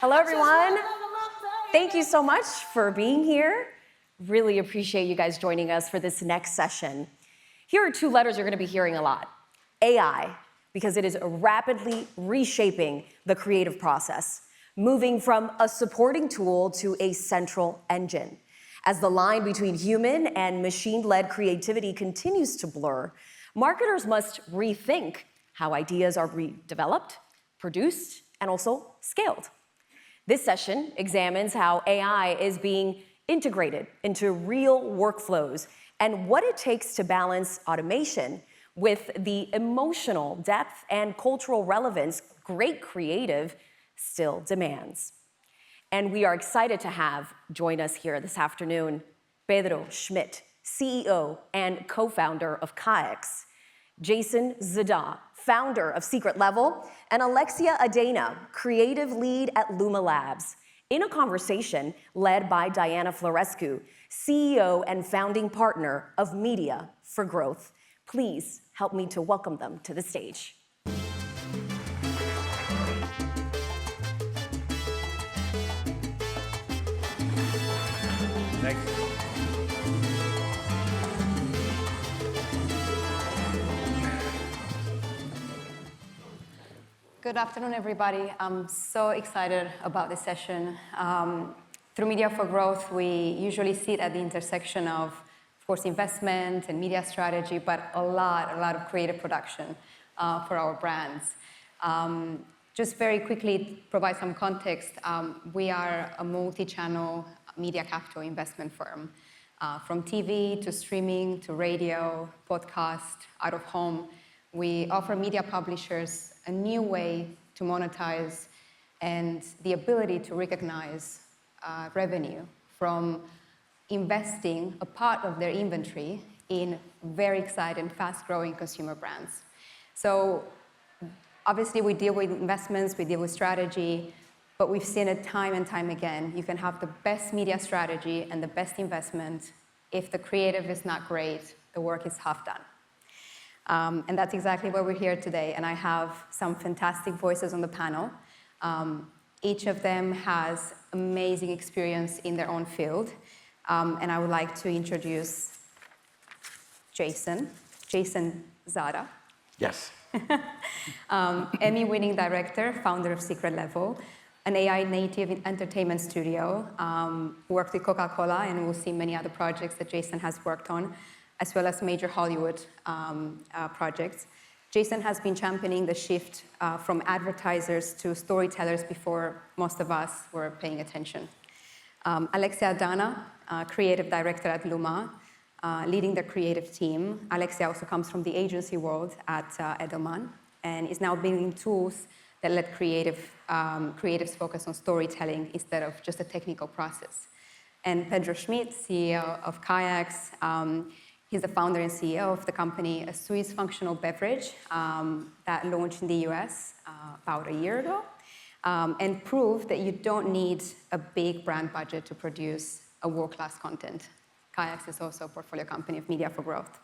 Hello, everyone. Thank you so much for being here. Really appreciate you guys joining us for this next session. Here are two letters you're going to be hearing a lot. AI, because it is rapidly reshaping the creative process, moving from a supporting tool to a central engine. As the line between human and machine-led creativity continues to blur, marketers must rethink how ideas are redeveloped, produced, and also scaled. This session examines how AI is being integrated into real workflows and what it takes to balance automation with the emotional depth and cultural relevance great creative still demands. And we are excited to have join us here this afternoon Pedro Schmidt, CEO and co-founder of Kayax, Jason Zada, founder of SecretLevel, and Alexia Adena, creative lead at Luma Labs, in a conversation led by Diana Florescu, CEO and founding partner of Media for Growth. Please help me to welcome them to the stage. Thanks. Good afternoon, everybody. I'm so excited about this session. Through Media for Growth, we usually sit at the intersection of course, investment and media strategy, but a lot of creative production for our brands. Just very quickly provide some context. We are a multi-channel media capital investment firm. From TV to streaming to radio, podcast, out of home, we offer media publishers a new way to monetize and the ability to recognize revenue from investing a part of their inventory in very exciting, fast-growing consumer brands. So obviously we deal with investments, we deal with strategy, but we've seen it time and time again. You can have the best media strategy and the best investment. If the creative is not great, the work is half done. And that's exactly why we're here today. And I have some fantastic voices on the panel. Each of them has amazing experience in their own field. And I would like to introduce Jason Zada. Yes. Emmy-winning director, founder of SecretLevel, an AI-native entertainment studio, worked with Coca-Cola, and we'll see many other projects that Jason has worked on, as well as major Hollywood projects. Jason has been championing the shift from advertisers to storytellers before most of us were paying attention. Alexia Adena, creative director at Luma, leading the creative team. Alexia also comes from the agency world at Edelman and is now building tools that let creatives focus on storytelling instead of just a technical process. And Pedro Schmidt, CEO of Kayax. He's the founder and CEO of the company, a Swiss functional beverage that launched in the US about a year ago, and proved that you don't need a big brand budget to produce a world-class content. Kayax is also a portfolio company of Media for Growth.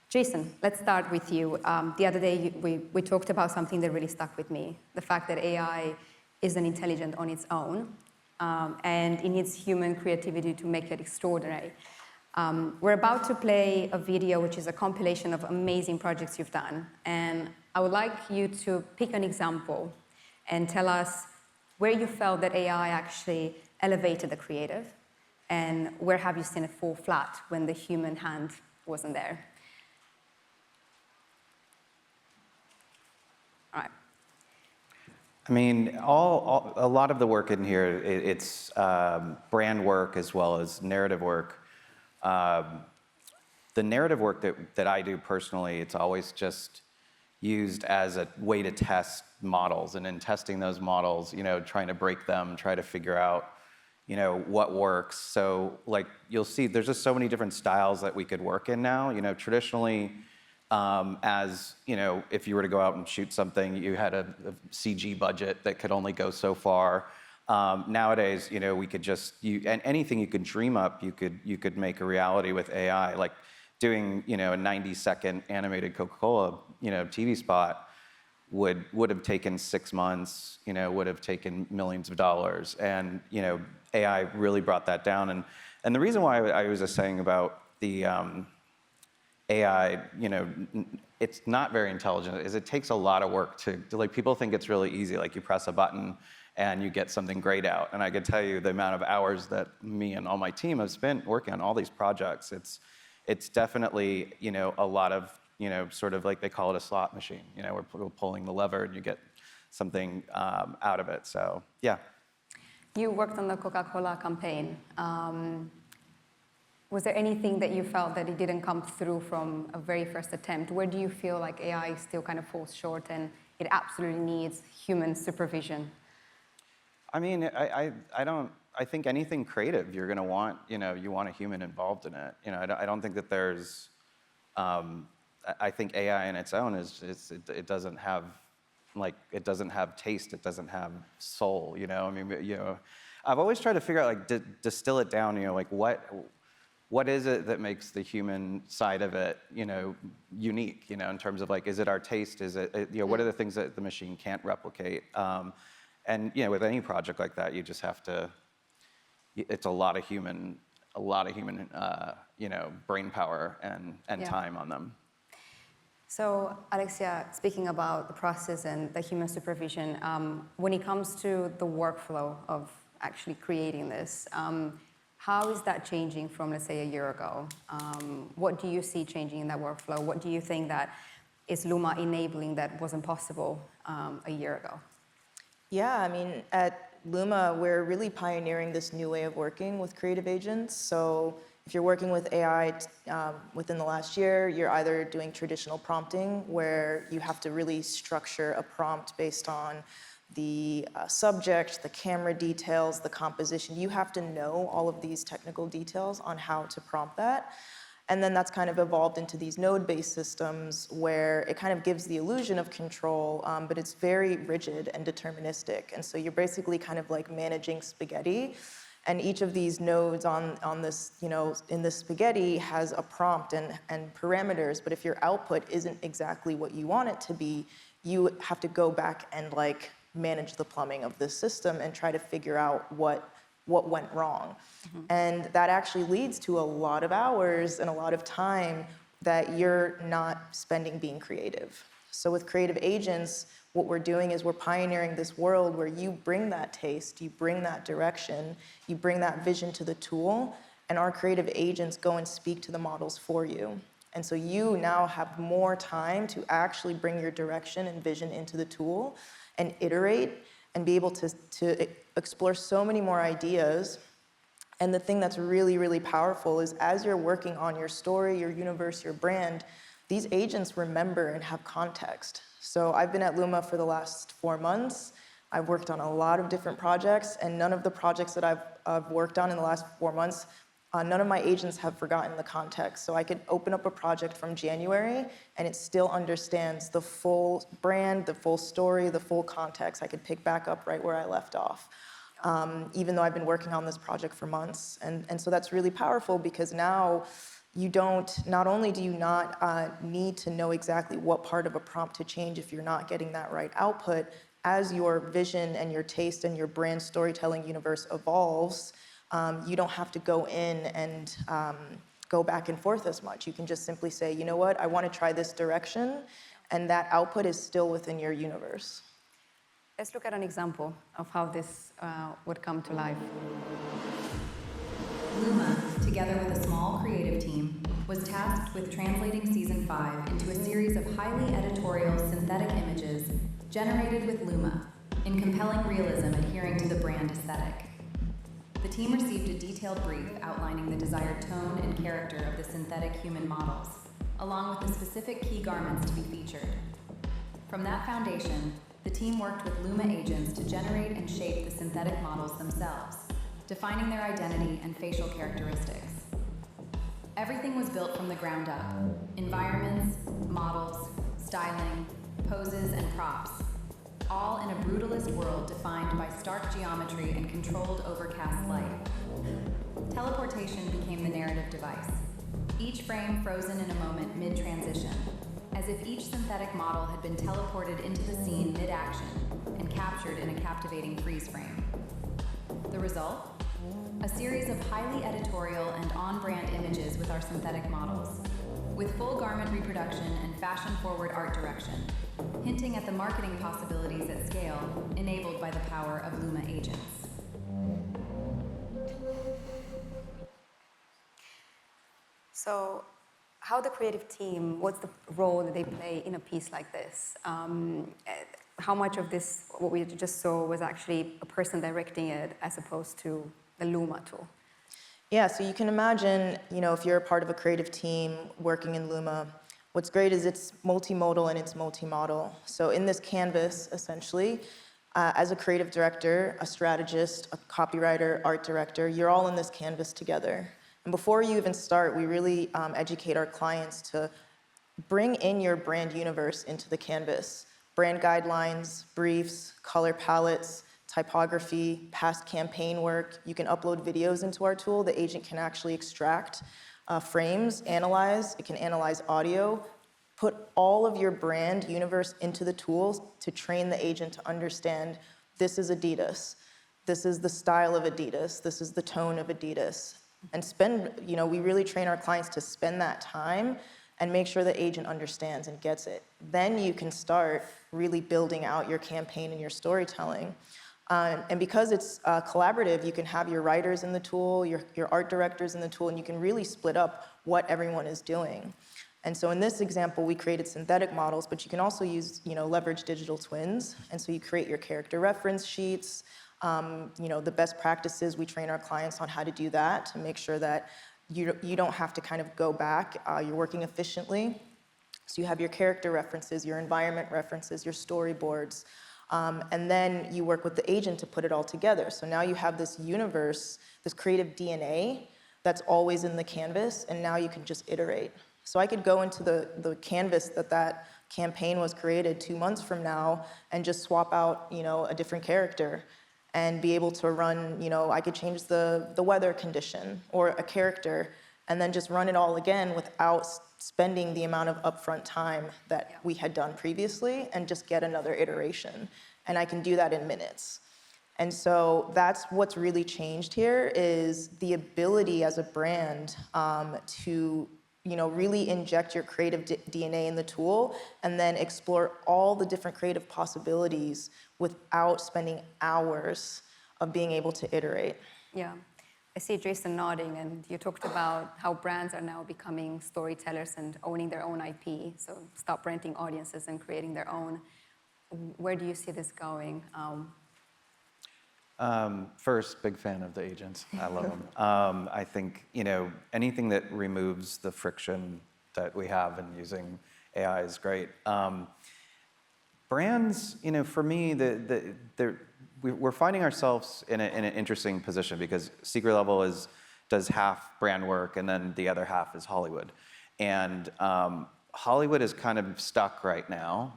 Jason, let's start with you. The other day, we talked about something that really stuck with me, the fact that AI isn't intelligent on its own, and it needs human creativity to make it extraordinary. We're about to play a video which is a compilation of amazing projects you've done, and I would like you to pick an example and tell us where you felt that AI actually elevated the creative, and where have you seen it fall flat when the human hand wasn't there? All right. I mean, a lot of the work in here, it's brand work as well as narrative work. The narrative work that I do personally, it's always just used as a way to test models, and in testing those models, trying to break them, try to figure out, what works. So like you'll see, there's just so many different styles that we could work in now. Traditionally, if you were to go out and shoot something, you had a CG budget that could only go so far. Nowadays, we could and anything you could dream up, you could make a reality with AI. Like doing, a 90-second animated Coca-Cola, TV spot would have taken 6 months, would have taken millions of dollars. And, AI really brought that down. And the reason why I was just saying about the AI, it's not very intelligent, is it takes a lot of work to like, people think it's really easy, like you press a button and you get something great out. And I can tell you the amount of hours that me and all my team have spent working on all these projects, it's definitely, a lot of, sort of like they call it a slot machine. We're pulling the lever and you get something out of it. So, yeah. You worked on the Coca-Cola campaign. Was there anything that you felt that it didn't come through from a very first attempt? Where do you feel like AI still kind of falls short and it absolutely needs human supervision? I mean, I think anything creative, you're gonna want, you want a human involved in it. I don't think that there's, I think AI in its own it doesn't have, like, it doesn't have taste, it doesn't have soul, I mean, I've always tried to figure out, like, distill it down, like, what is it that makes the human side of it, unique, in terms of, like, is it our taste? Is it, what are the things that the machine can't replicate? And, with any project like that, you just have to, it's a lot of human, brain power and time on them. So, Alexia, speaking about the process and the human supervision, when it comes to the workflow of actually creating this, how is that changing from, let's say, a year ago? What do you see changing in that workflow? What do you think that is Luma enabling that wasn't possible a year ago? Yeah, I mean, at Luma, we're really pioneering this new way of working with creative agents. So if you're working with AI within the last year, you're either doing traditional prompting, where you have to really structure a prompt based on the subject, the camera details, the composition. You have to know all of these technical details on how to prompt that. And then that's kind of evolved into these node-based systems where it kind of gives the illusion of control, but it's very rigid and deterministic. And so you're basically kind of like managing spaghetti. And each of these nodes on this, in this spaghetti has a prompt and parameters. But if your output isn't exactly what you want it to be, you have to go back and like manage the plumbing of this system and try to figure out what went wrong. Mm-hmm. And that actually leads to a lot of hours and a lot of time that you're not spending being creative. So with creative agents, what we're doing is we're pioneering this world where you bring that taste, you bring that direction, you bring that vision to the tool, and our creative agents go and speak to the models for you. And so you now have more time to actually bring your direction and vision into the tool and iterate and be able to explore so many more ideas. And the thing that's really, really powerful is as you're working on your story, your universe, your brand, these agents remember and have context. So I've been at Luma for the last 4 months. I've worked on a lot of different projects, and none of the projects that I've worked on in the last 4 months, none of my agents have forgotten the context. So I could open up a project from January, and it still understands the full brand, the full story, the full context. I could pick back up right where I left off, even though I've been working on this project for months. And so that's really powerful because now not only do you not need to know exactly what part of a prompt to change if you're not getting that right output, as your vision and your taste and your brand storytelling universe evolves, you don't have to go in and go back and forth as much. You can just simply say, you know what, I want to try this direction, and that output is still within your universe. Let's look at an example of how this would come to life. Luma, together with a small creative team, was tasked with translating Season 5 into a series of highly editorial synthetic images generated with Luma, in compelling realism adhering to the brand aesthetic. The team received a detailed brief outlining the desired tone and character of the synthetic human models, along with the specific key garments to be featured. From that foundation, the team worked with Luma agents to generate and shape the synthetic models themselves, defining their identity and facial characteristics. Everything was built from the ground up: environments, models, styling, poses, and props, all in a brutalist world defined by stark geometry and controlled overcast light. Teleportation became the narrative device, each frame frozen in a moment mid-transition, as if each synthetic model had been teleported into the scene mid-action and captured in a captivating freeze frame. The result? A series of highly editorial and on-brand images with our synthetic models, with full garment reproduction and fashion-forward art direction, hinting at the marketing possibilities at scale enabled by the power of Luma agents. So, how the creative team, what's the role that they play in a piece like this? How much of this, what we just saw, was actually a person directing it as opposed to the Luma tool? Yeah, so you can imagine, if you're a part of a creative team working in Luma, what's great is it's multimodal and it's multi-model. So in this canvas, essentially, as a creative director, a strategist, a copywriter, art director, you're all in this canvas together. And before you even start, we really educate our clients to bring in your brand universe into the canvas. Brand guidelines, briefs, color palettes, typography, past campaign work. You can upload videos into our tool. The agent can actually extract frames, analyze. It can analyze audio. Put all of your brand universe into the tools to train the agent to understand this is Adidas. This is the style of Adidas. This is the tone of Adidas. And we really train our clients to spend that time and make sure the agent understands and gets it. Then you can start really building out your campaign and your storytelling. And because it's collaborative, you can have your writers in the tool, your art directors in the tool, and you can really split up what everyone is doing. And so in this example, we created synthetic models, but you can also use, leverage digital twins. And so you create your character reference sheets. The best practices, we train our clients on how to do that to make sure that you don't have to kind of go back. You're working efficiently. So you have your character references, your environment references, your storyboards. And then you work with the agent to put it all together. So now you have this universe, this creative DNA that's always in the canvas, and now you can just iterate. So I could go into the canvas that campaign was created 2 months from now and just swap out, a different character and be able to run, I could change the weather condition or a character and then just run it all again without spending the amount of upfront time that we had done previously and just get another iteration. And I can do that in minutes. And so that's what's really changed here is the ability as a brand to really inject your creative DNA in the tool and then explore all the different creative possibilities without spending hours of being able to iterate. Yeah. I see Jason nodding, and you talked about how brands are now becoming storytellers and owning their own IP, so stop renting audiences and creating their own. Where do you see this going? First, big fan of the agents. I love them. I think, anything that removes the friction that we have in using AI is great. Brands, for me, we're finding ourselves in an interesting position because SecretLevel does half brand work and then the other half is Hollywood. And Hollywood is kind of stuck right now.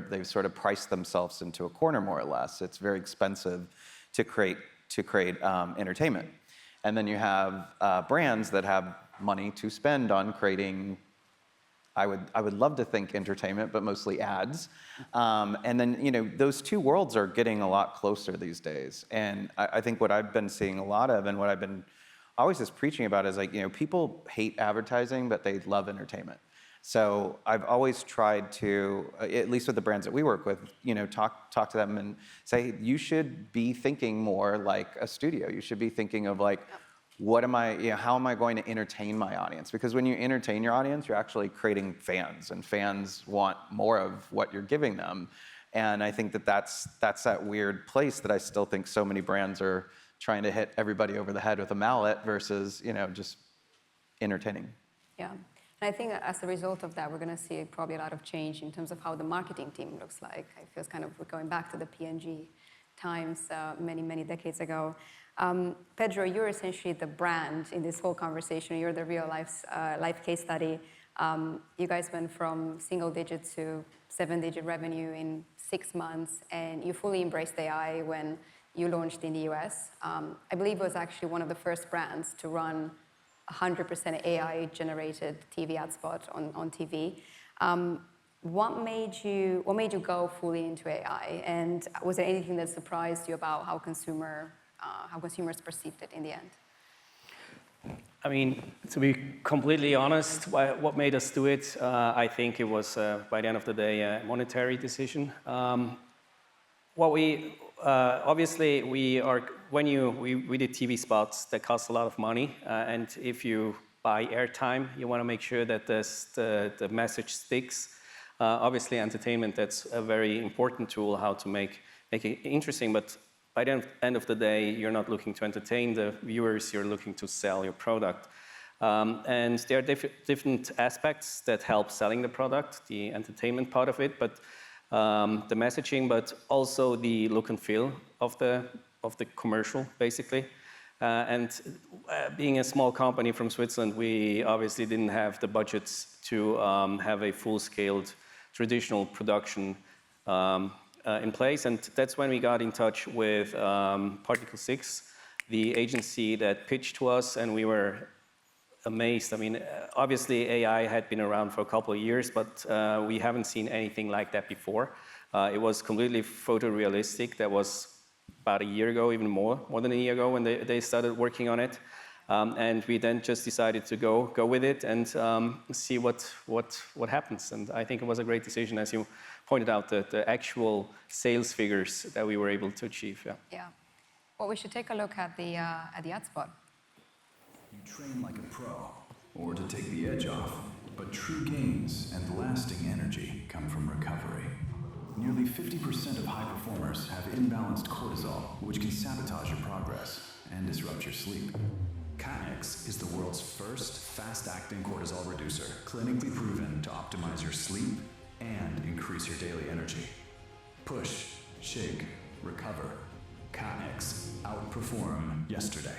They've sort of priced themselves into a corner more or less. It's very expensive to create entertainment. And then you have brands that have money to spend on creating, I would love to think entertainment, but mostly ads. And then, those two worlds are getting a lot closer these days. And I think what I've been seeing a lot of and what I've been always just preaching about is people hate advertising, but they love entertainment. So I've always tried to, at least with the brands that we work with, talk to them and say, you should be thinking more like a studio. You should be thinking of how am I going to entertain my audience? Because when you entertain your audience, you're actually creating fans, and fans want more of what you're giving them. And I think that's that weird place that I still think so many brands are trying to hit everybody over the head with a mallet versus, just entertaining. Yeah. And I think as a result of that, we're going to see probably a lot of change in terms of how the marketing team looks like. I feel it's kind of going back to the P&G times many, many decades ago. Pedro, you're essentially the brand in this whole conversation. You're the real life case study. You guys went from single-digit to 7-digit revenue in 6 months, and you fully embraced AI when you launched in the US. I believe it was actually one of the first brands to run 100% AI-generated TV ad spot on TV. What made you go fully into AI? And was there anything that surprised you about how consumers perceived it in the end? I mean, to be completely honest, what made us do it, I think it was, by the end of the day, a monetary decision. Obviously, we did TV spots that cost a lot of money, and if you buy airtime, you want to make sure that the message sticks. Obviously, entertainment, that's a very important tool, how to make it interesting, but by the end of the day, you're not looking to entertain the viewers, you're looking to sell your product. And there are different aspects that help selling the product, the entertainment part of it, but the messaging, but also the look and feel of the commercial, basically. And being a small company from Switzerland, we obviously didn't have the budgets to have a full-scaled traditional production in place, and that's when we got in touch with Particle 6, the agency that pitched to us, and we were amazed. I mean, obviously AI had been around for a couple of years, but we haven't seen anything like that before. It was completely photorealistic. That was about a year ago, even more than a year ago when they started working on it. And we then just decided to go with it and see what happens. And I think it was a great decision, as you pointed out, the actual sales figures that we were able to achieve. Yeah. Well, we should take a look at the ad spot. You train like a pro, or to take the edge off, but true gains and lasting energy come from recovery. Nearly 50% of high performers have imbalanced cortisol, which can sabotage your progress and disrupt your sleep. Canex is the world's first fast-acting cortisol reducer, clinically proven to optimize your sleep and increase your daily energy. Push, shake, recover. Canex, outperform yesterday.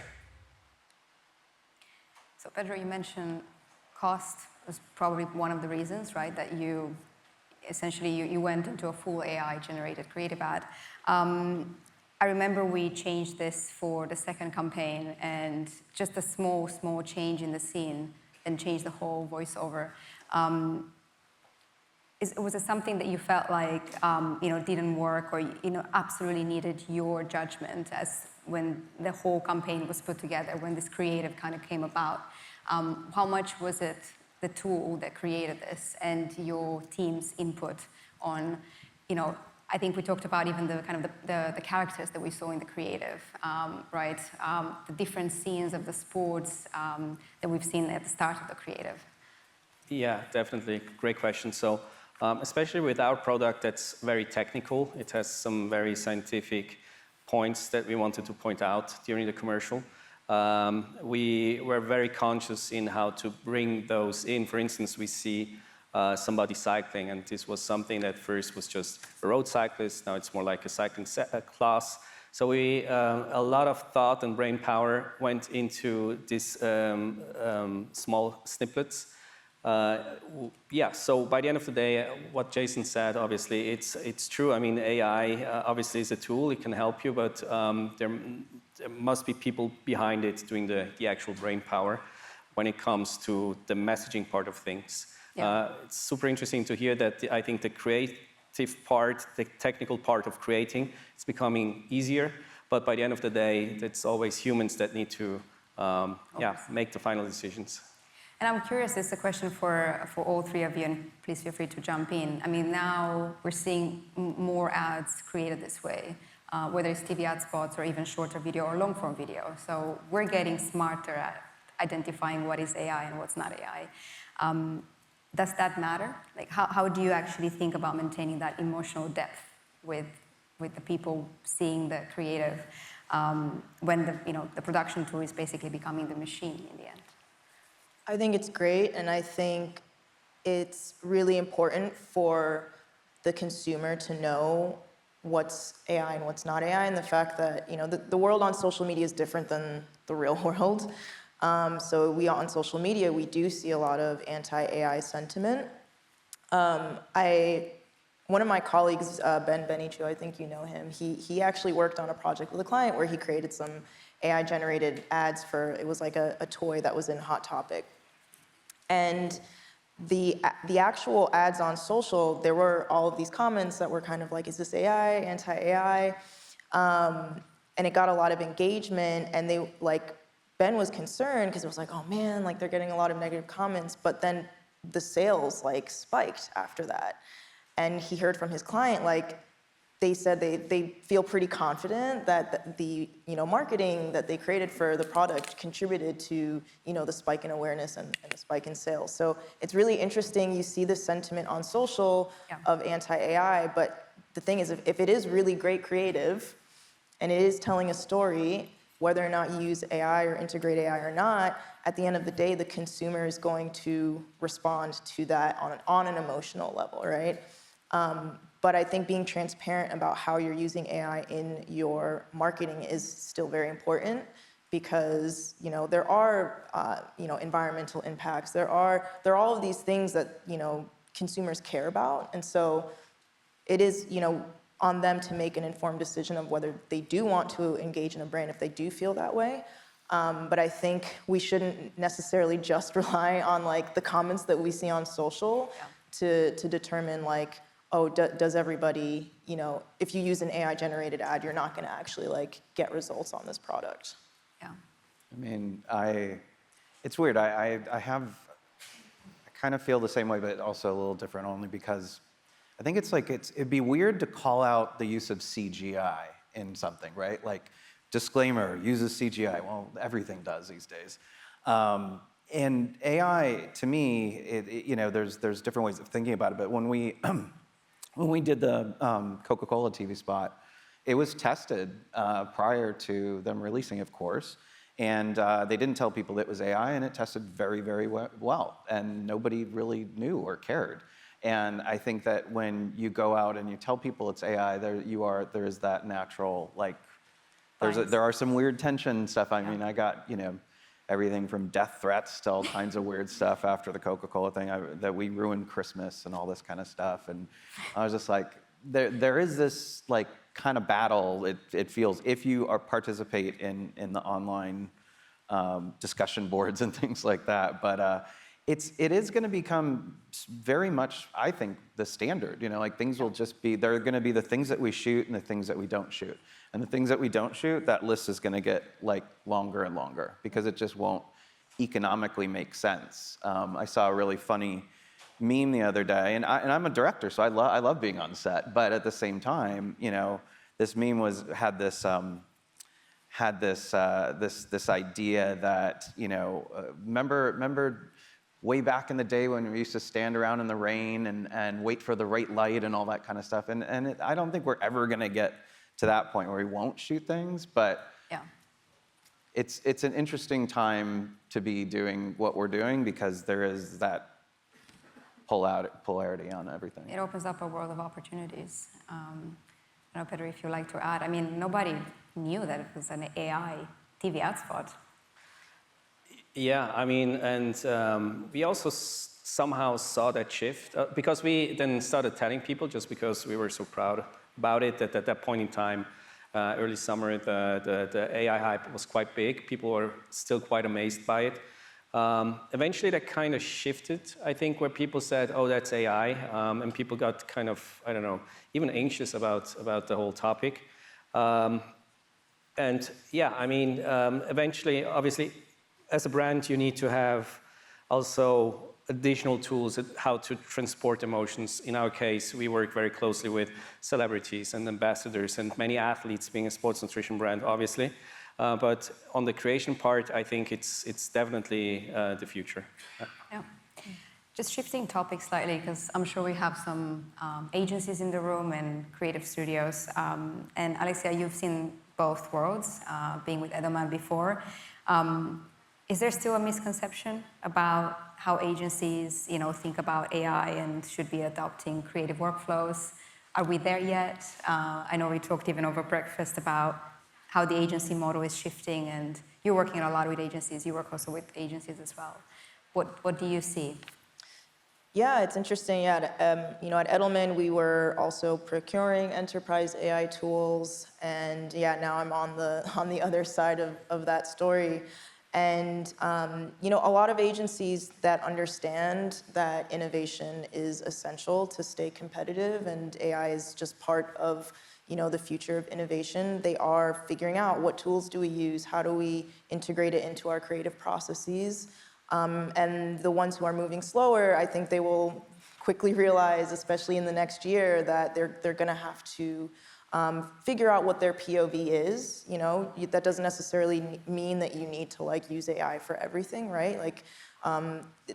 So Pedro, you mentioned cost was probably one of the reasons, right, that you went into a full AI-generated creative ad. I remember we changed this for the second campaign, and just a small change in the scene and changed the whole voiceover. Was it something that you felt like didn't work, or absolutely needed your judgment as when the whole campaign was put together, when this creative kind of came about? How much was it the tool that created this and your team's input on, I think we talked about even the kind of the characters that we saw in the creative, right? The different scenes of the sports that we've seen at the start of the creative. Yeah, definitely. Great question. So, especially with our product that's very technical, it has some very scientific points that we wanted to point out during the commercial. We were very conscious in how to bring those in. For instance, we see somebody cycling, and this was something that first was just a road cyclist, now it's more like a cycling class. So a lot of thought and brain power went into these small snippets. So by the end of the day, what Jason said, obviously, it's true. I mean, AI obviously is a tool, it can help you, but there must be people behind it doing the actual brain power when it comes to the messaging part of things. Yeah. It's super interesting to hear that I think the creative part, the technical part of creating, is becoming easier, but by the end of the day, it's always humans that need to make the final decisions. And I'm curious, this is a question for all three of you, and please feel free to jump in. I mean, now we're seeing more ads created this way, whether it's TV ad spots or even shorter video or long-form video. So we're getting smarter at identifying what is AI and what's not AI. Does that matter? Like, how do you actually think about maintaining that emotional depth with the people seeing the creative when the production tool is basically becoming the machine in the end? I think it's great, and I think it's really important for the consumer to know what's AI and what's not AI, and the fact that the world on social media is different than the real world. So we on social media, we do see a lot of anti-AI sentiment. One of my colleagues, Ben Benicio, I think you know him, he actually worked on a project with a client where he created some AI-generated ads for, it was like a toy that was in Hot Topic. And the actual ads on social, there were all of these comments that were kind of like, is this AI, anti-AI? And it got a lot of engagement, and they, like, Ben was concerned because it was like, oh man, like they're getting a lot of negative comments, but then the sales like spiked after that. And he heard from his client, like, they said they feel pretty confident that the marketing that they created for the product contributed to the spike in awareness and the spike in sales. So it's really interesting. You see this sentiment on social of anti-AI, but the thing is, if it is really great creative and it is telling a story, whether or not you use AI or integrate AI or not, at the end of the day, the consumer is going to respond to that on an emotional level, right? But I think being transparent about how you're using AI in your marketing is still very important, because there are environmental impacts. There are all of these things that consumers care about, and so it is on them to make an informed decision of whether they do want to engage in a brand if they do feel that way. But I think we shouldn't necessarily just rely on like the comments that we see on social to determine like, oh, does everybody, if you use an AI-generated ad, you're not going to actually like get results on this product. Yeah. I mean, it's weird. I kind of feel the same way, but also a little different, only because I think it's like it'd be weird to call out the use of CGI in something, right? Like, disclaimer, uses CGI. Well, everything does these days. And AI, to me, there's different ways of thinking about it. But when we when we did the Coca-Cola TV spot, it was tested prior to them releasing, of course. And they didn't tell people it was AI, and it tested very, very well. And nobody really knew or cared. And I think that when you go out and you tell people it's AI, there is that natural, like, there are some weird tension stuff. I mean, I got, everything from death threats to all kinds of weird stuff after the Coca-Cola thing, that we ruined Christmas and all this kind of stuff. And I was just like, there is this like kind of battle, it feels, if you participate in the online discussion boards and things like that. But it is going to become very much, I think, the standard. Like, things will just be, there are going to be the things that we shoot and the things that we don't shoot. And the things that we don't shoot, that list is going to get like longer and longer, because it just won't economically make sense. I saw a really funny meme the other day, and I'm a director, so I love being on set. But at the same time, this meme had this idea that remember way back in the day when we used to stand around in the rain and wait for the right light and all that kind of stuff. And I don't think we're ever going to get to that point where we won't shoot things, but it's an interesting time to be doing what we're doing, because there is that polarity on everything. It opens up a world of opportunities. I don't know, Pedro, if you'd like to add. I mean, nobody knew that it was an AI TV ad spot. Yeah, I mean, and we also somehow saw that shift, because we then started telling people, just because we were so proud about it, that at that point in time, early summer, the AI hype was quite big. People were still quite amazed by it. Eventually, that kind of shifted, I think, where people said, oh, that's AI, and people got kind of, I don't know, even anxious about the whole topic. And yeah, I mean, eventually, obviously, as a brand, you need to have also additional tools at how to transport emotions. In our case, we work very closely with celebrities and ambassadors and many athletes, being a sports nutrition brand, obviously. But on the creation part, I think it's definitely the future. Yeah. Just shifting topics slightly, because I'm sure we have some agencies in the room and creative studios. And Alexia, you've seen both worlds, being with Edelman before. Is there still a misconception about how agencies, think about AI and should be adopting creative workflows? Are we there yet? I know we talked even over breakfast about how the agency model is shifting, and you're working a lot with agencies. You work also with agencies as well. What do you see? Yeah, it's interesting. Yeah, at Edelman, we were also procuring enterprise AI tools, and yeah, now I'm on the other side of that story. And a lot of agencies that understand that innovation is essential to stay competitive, and AI is just part of the future of innovation. They are figuring out what tools do we use, how do we integrate it into our creative processes. And the ones who are moving slower, I think they will quickly realize, especially in the next year, that they're going to have to figure out what their POV is. That doesn't necessarily mean that you need to use AI for everything, right?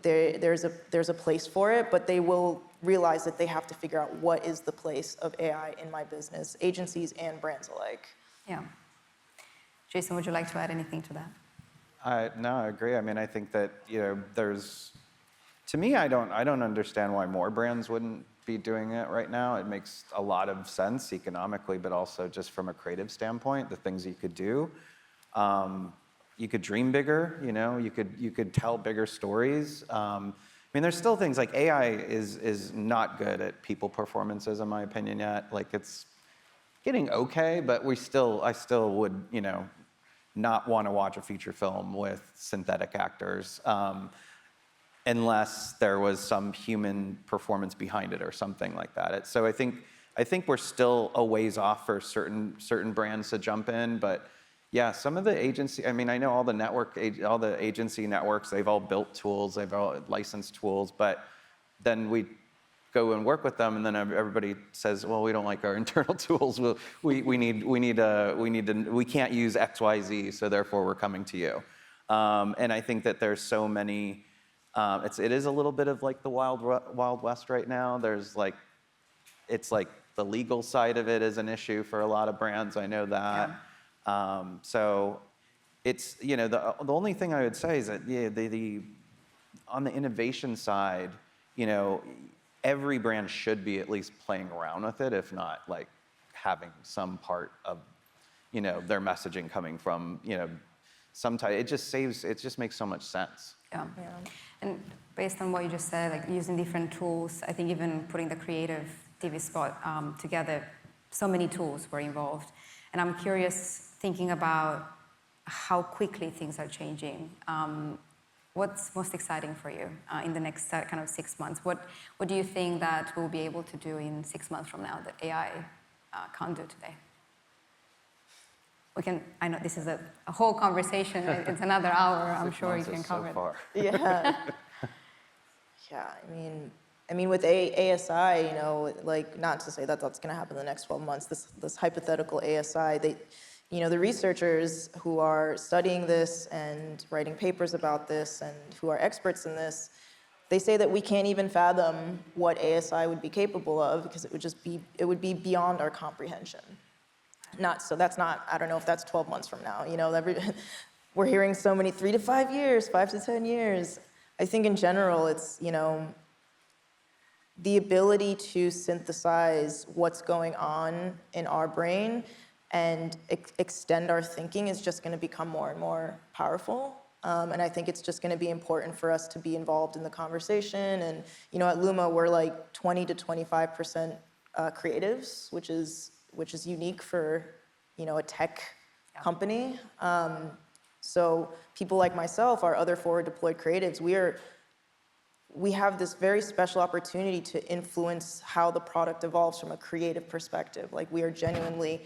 There's a place for it, but they will realize that they have to figure out what is the place of AI in my business, agencies and brands alike. Yeah. Jason, would you like to add anything to that? No, I agree. I mean, I think that to me, I don't understand why more brands wouldn't be doing it right now. It makes a lot of sense economically, but also just from a creative standpoint, the things you could do. You could dream bigger. You could tell bigger stories. I mean, there's still things like AI is not good at people performances, in my opinion, yet. It's getting okay, but I still would, not want to watch a feature film with synthetic actors. Unless there was some human performance behind it or something like that. So I think we're still a ways off for certain brands to jump in, but yeah, some of the agency, I mean, I know all the agency networks, they've all built tools, they've all licensed tools, but then we go and work with them, and then everybody says, well, we don't like our internal tools. We can't use X, Y, Z, so therefore we're coming to you. And I think that there's so many. It is a little bit of the Wild West right now. It's the legal side of it is an issue for a lot of brands. I know that. Yeah. So it's the only thing I would say is that on the innovation side, every brand should be at least playing around with it, if not having some part of their messaging coming from some type. It just makes so much sense. Yeah. And based on what you just said, using different tools, I think even putting the creative TV spot together, so many tools were involved. And I'm curious, thinking about how quickly things are changing. What's most exciting for you in the next kind of 6 months? What do you think that we'll be able to do in 6 months from now that AI can't do today? I know this is a whole conversation. It's another hour. I'm sure you can cover it. Yeah. Yeah. I mean, with ASI, not to say that that's going to happen in the next 12 months. This hypothetical ASI, the researchers who are studying this and writing papers about this and who are experts in this, they say that we can't even fathom what ASI would be capable of because it would be beyond our comprehension. I don't know if that's 12 months from now. We're hearing so many 3 to 5 years, 5 to 10 years. I think in general, it's, the ability to synthesize what's going on in our brain and extend our thinking is just going to become more and more powerful. And I think it's just going to be important for us to be involved in the conversation. And, at Luma, we're 20 to 25% creatives, which is unique for, a tech company. So people like myself, our other forward deployed creatives, we have this very special opportunity to influence how the product evolves from a creative perspective. We are genuinely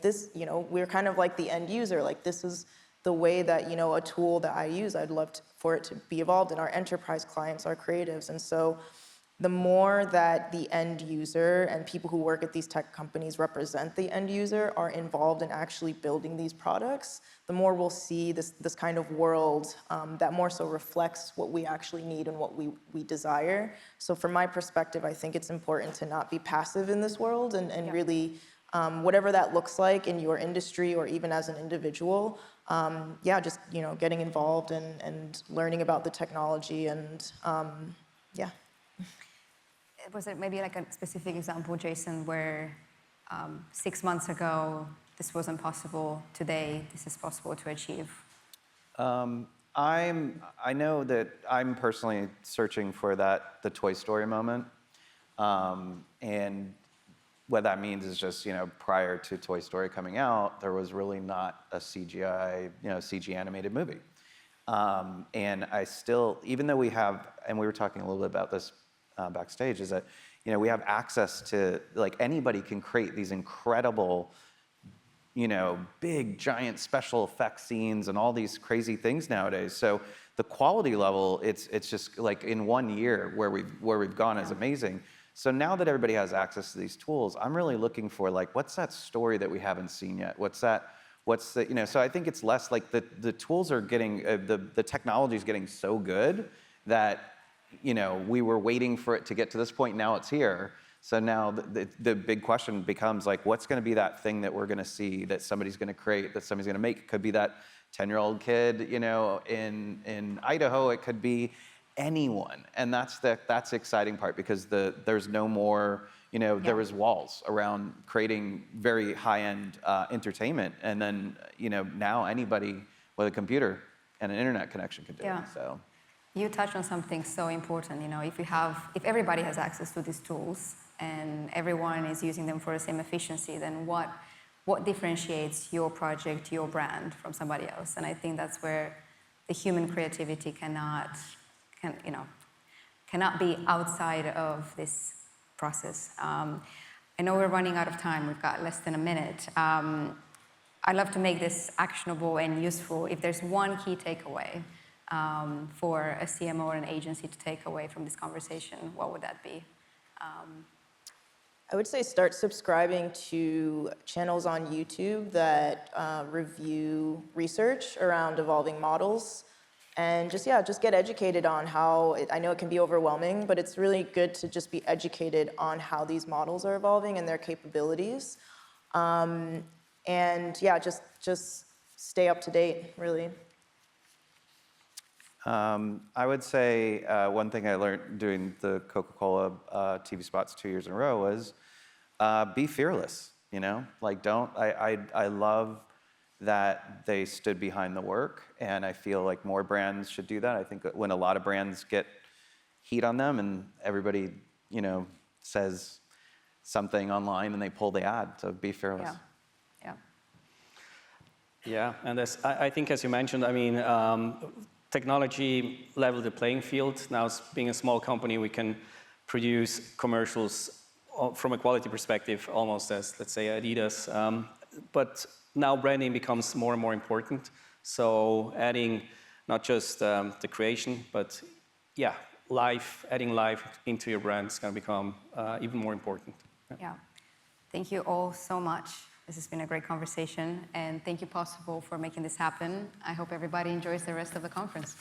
this, we're kind of like the end user. This is the way that, a tool that I use, I'd love for it to be evolved, and our enterprise clients are creatives. And so the more that the end user and people who work at these tech companies represent the end user are involved in actually building these products, the more we'll see this kind of world that more so reflects what we actually need and what we desire. So from my perspective, I think it's important to not be passive in this world and really, whatever that looks like in your industry or even as an individual, just, getting involved and learning about the technology and, Was it maybe a specific example, Jason, where 6 months ago this wasn't possible, today this is possible to achieve? I know that I'm personally searching for the Toy Story moment. And what that means is just, prior to Toy Story coming out, there was really not a CGI, CG animated movie. And I still, even though we have, and we were talking a little bit about this backstage, is that, you know, we have access to, like, anybody can create these incredible, you know, big, giant special effects scenes and all these crazy things nowadays. So the quality level, it's just like in 1 year where we've gone is amazing. So now that everybody has access to these tools, I'm really looking for, like, what's that story that we haven't seen yet? What's the, you know, so I think it's less like the tools are getting, the technology is getting so good that, you know, we were waiting for it to get to this point, now it's here. So now the big question becomes, like, what's gonna be that thing that we're gonna see, that somebody's gonna create, that somebody's gonna make? It could be that 10-year-old kid, you know, in Idaho. It could be anyone. And that's the exciting part, because there's no more, you know, there was walls around creating very high-end entertainment. And then, you know, now anybody with a computer and an internet connection can do it, so. You touched on something so important. You know, if everybody has access to these tools and everyone is using them for the same efficiency, then what differentiates your project, your brand from somebody else? And I think that's where the human creativity cannot be outside of this process. I know we're running out of time. We've got less than a minute. I'd love to make this actionable and useful. If there's one key takeaway for a CMO or an agency to take away from this conversation, what would that be? I would say start subscribing to channels on YouTube that review research around evolving models. And just get educated on how, I know it can be overwhelming, but it's really good to just be educated on how these models are evolving and their capabilities. And yeah, just stay up to date, really. I would say one thing I learned doing the Coca-Cola TV spots 2 years in a row was be fearless, you know? Like, I love that they stood behind the work, and I feel like more brands should do that. I think that when a lot of brands get heat on them and everybody, you know, says something online and they pull the ad, so be fearless. Yeah, and I think, as you mentioned, I mean, technology leveled the playing field. Now, being a small company, we can produce commercials from a quality perspective, almost as, let's say, Adidas. But now branding becomes more and more important. So adding not just the creation, but adding life into your brand is going to become even more important. Yeah. Thank you all so much. This has been a great conversation, and thank you, Possible, for making this happen. I hope everybody enjoys the rest of the conference.